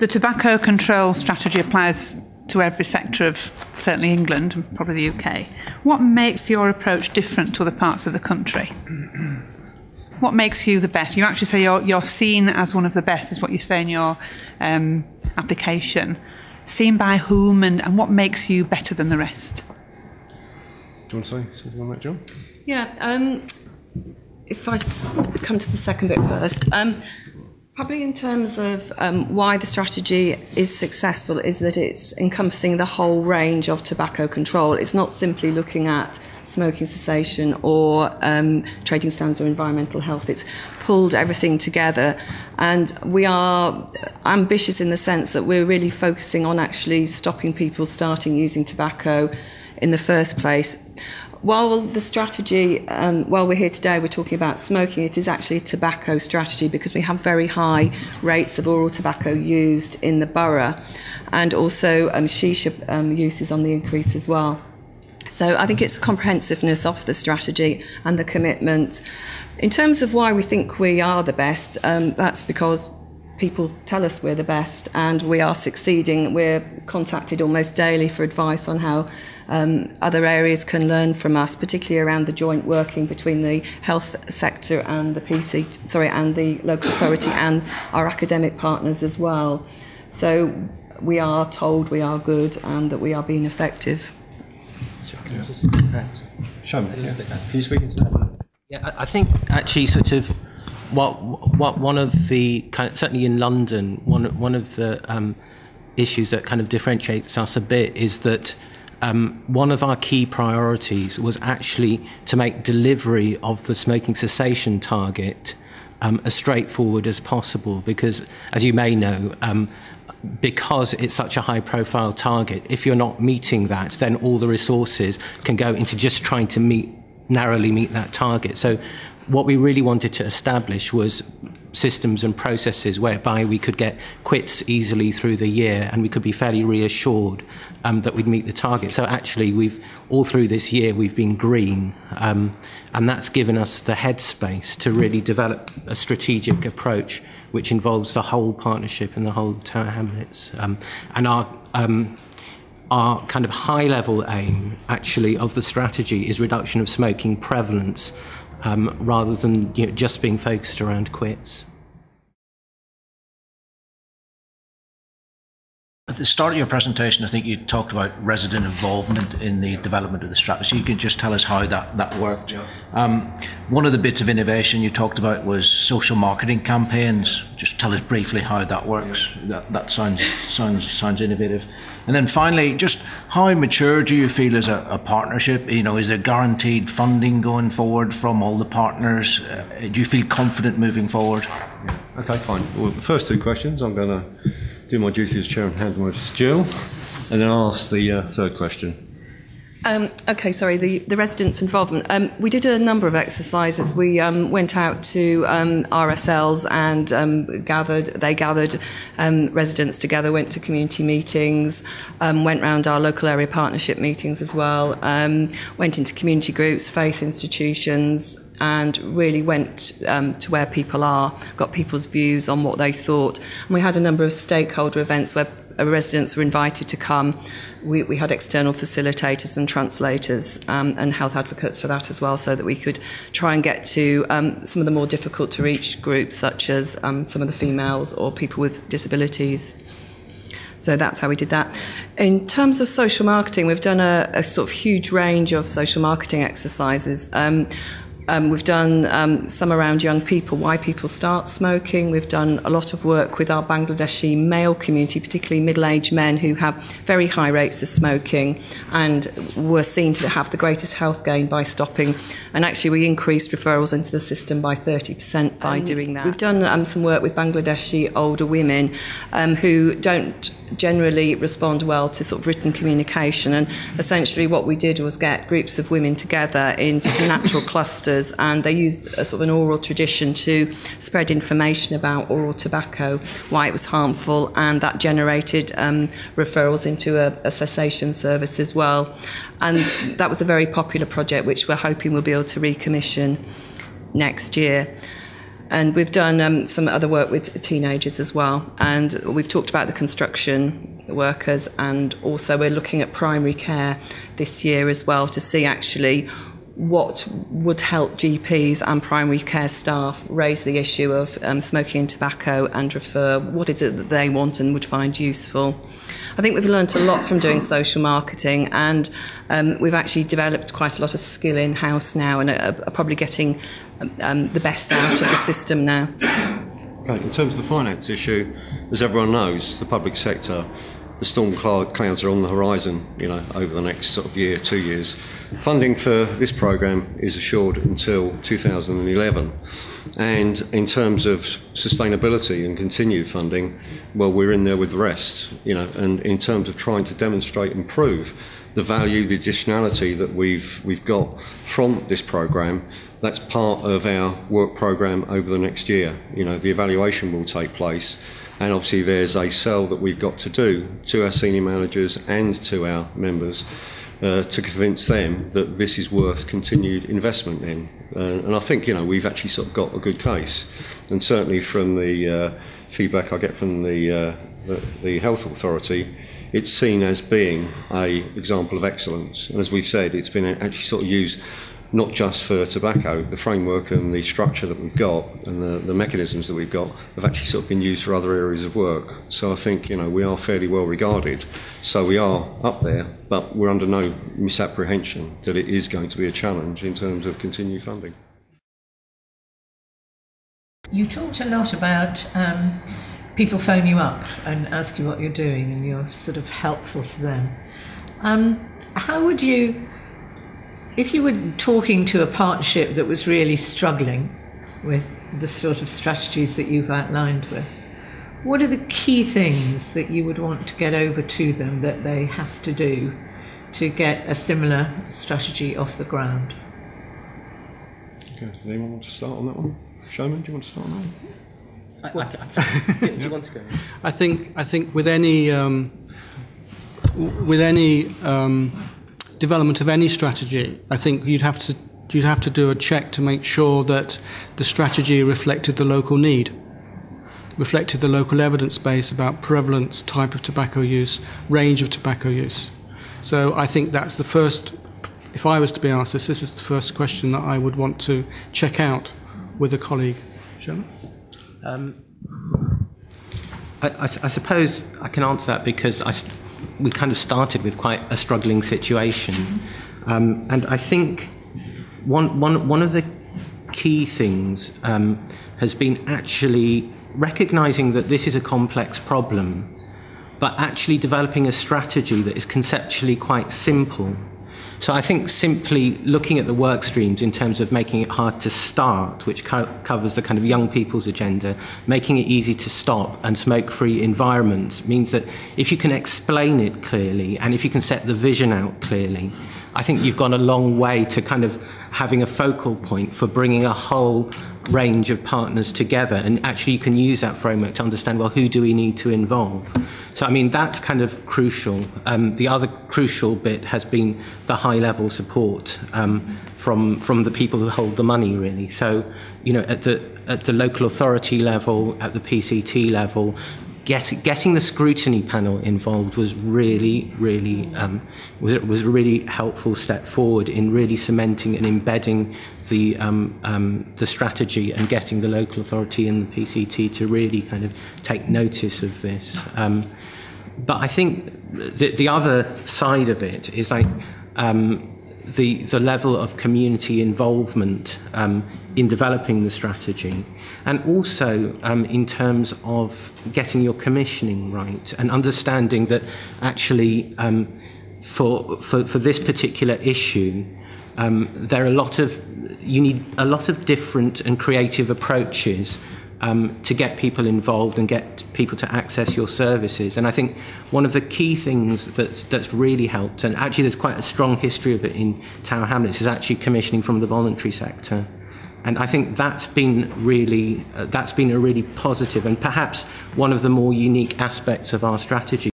The tobacco control strategy applies to every sector of certainly England and probably the UK. What makes your approach different to other parts of the country? What makes you the best? You actually say you're seen as one of the best, is what you say in your application. Seen by whom, and what makes you better than the rest? Do you want to say something on that, John? Yeah, if I come to the second bit first. Probably in terms of why the strategy is successful is that it's encompassing the whole range of tobacco control. It's not simply looking at smoking cessation or trading standards or environmental health. It's pulled everything together, and we are ambitious in the sense that we're really focusing on actually stopping people starting using tobacco in the first place. While the strategy, while we're here today, we're talking about smoking, it is actually a tobacco strategy because we have very high rates of oral tobacco used in the borough, and also shisha use is on the increase as well. So I think it's the comprehensiveness of the strategy and the commitment. In terms of why we think we are the best, that's because people tell us we're the best and we are succeeding. We're contacted almost daily for advice on how other areas can learn from us, particularly around the joint working between the health sector and and the local authority and our academic partners as well. So we are told we are good and that we are being effective. Show me. Can you speak into that? Yeah, I think actually sort of what one of the certainly in London, one of the issues that kind of differentiates us a bit is that one of our key priorities was actually to make delivery of the smoking cessation target as straightforward as possible, because as you may know, because it's such a high-profile target, if you're not meeting that, then all the resources can go into just trying to narrowly meet that target. So what we really wanted to establish was systems and processes whereby we could get quits easily through the year and we could be fairly reassured that we'd meet the target. So actually, all through this year, we've been green, and that's given us the headspace to really develop a strategic approach which involves the whole partnership and the whole Tower Hamlets. And our kind of high-level aim, actually, of the strategy is reduction of smoking prevalence, rather than just being focused around quits. At the start of your presentation, I think you talked about resident involvement in the development of the strategy. You can just tell us how that worked. Yeah. One of the bits of innovation you talked about was social marketing campaigns. Just tell us briefly how that works. Yeah. That sounds innovative. And then finally, just how mature do you feel as a partnership? Is there guaranteed funding going forward from all the partners? Do you feel confident moving forward? Yeah. Okay, fine. Well, the first two questions, I'm going to do my duty as chair and hand them over to Jill, and then I'll ask the third question. Okay, sorry, the residents' involvement. We did a number of exercises. We went out to RSLs and gathered residents together, went to community meetings, went round our local area partnership meetings as well, went into community groups, faith institutions, and really went to where people are, got people's views on what they thought. And we had a number of stakeholder events where residents were invited to come. We had external facilitators and translators and health advocates for that as well, so that we could try and get to some of the more difficult to reach groups, such as some of the females or people with disabilities. So that's how we did that. In terms of social marketing, we've done a sort of huge range of social marketing exercises. We've done some around young people, why people start smoking. We've done a lot of work with our Bangladeshi male community, particularly middle-aged men who have very high rates of smoking and were seen to have the greatest health gain by stopping. And actually, we increased referrals into the system by 30% by doing that. We've done some work with Bangladeshi older women who don't generally respond well to sort of written communication, and essentially what we did was get groups of women together in sort of natural clusters, and they used a sort of an oral tradition to spread information about oral tobacco, why it was harmful, and that generated referrals into a cessation service as well. And that was a very popular project which we're hoping we'll be able to recommission next year. And we've done some other work with teenagers as well. And we've talked about the construction workers, and also we're looking at primary care this year as well to see actually what would help GPs and primary care staff raise the issue of smoking and tobacco and refer what is it that they want and would find useful. I think we've learned a lot from doing social marketing, and we've actually developed quite a lot of skill in-house now, and are probably getting the best out of the system now. Okay, in terms of the finance issue, as everyone knows, the public sector, the storm clouds are on the horizon, over the next sort of year, 2 years. Funding for this programme is assured until 2011. And in terms of sustainability and continued funding, well, we're in there with the rest, and in terms of trying to demonstrate and prove the value, the additionality that we've got from this programme, that's part of our work programme over the next year. The evaluation will take place. And obviously there's a sell that we've got to do to our senior managers and to our members to convince them that this is worth continued investment in. And I think, we've actually sort of got a good case. And certainly from the feedback I get from the Health Authority, it's seen as being an example of excellence. And as we've said, it's been actually sort of used not just for tobacco. The framework and the structure that we've got and the mechanisms that we've got have actually sort of been used for other areas of work. So I think, we are fairly well regarded. So we are up there, but we're under no misapprehension that it is going to be a challenge in terms of continued funding. You talked a lot about people phone you up and ask you what you're doing, and you're sort of helpful to them. How would you, if you were talking to a partnership that was really struggling with the sort of strategies that you've outlined with, what are the key things that you would want to get over to them that they have to do to get a similar strategy off the ground? Okay, does anyone want to start on that one? Showman, do you want to start on that one? Do you want to go? I think with any development of any strategy, I think you'd have to do a check to make sure that the strategy reflected the local need, reflected the local evidence base about prevalence, type of tobacco use, range of tobacco use. So I think that's the first. If I was to be asked this is the first question that I would want to check out with a colleague. Shannon? I suppose I can answer that because we kind of started with quite a struggling situation. And I think one of the key things has been actually recognising that this is a complex problem, but actually developing a strategy that is conceptually quite simple. So I think simply looking at the work streams in terms of making it hard to start, which covers the kind of young people's agenda, making it easy to stop and smoke-free environments means that if you can explain it clearly and if you can set the vision out clearly, I think you've gone a long way to kind of having a focal point for bringing a whole range of partners together, and actually you can use that framework to understand, well, who do we need to involve? So I mean that's kind of crucial. The other crucial bit has been the high level support from the people who hold the money, really. So at the local authority level, at the PCT level, getting the scrutiny panel involved was really was a really helpful step forward in really cementing and embedding the strategy and getting the local authority and the PCT to really kind of take notice of this. But I think the other side of it is like the level of community involvement in developing the strategy, and also in terms of getting your commissioning right and understanding that actually for this particular issue there are you need a lot of different and creative approaches to get people involved and get people to access your services. And I think one of the key things that's really helped, and actually there's quite a strong history of it in Tower Hamlets, is actually commissioning from the voluntary sector. And I think that's been a really positive and perhaps one of the more unique aspects of our strategy.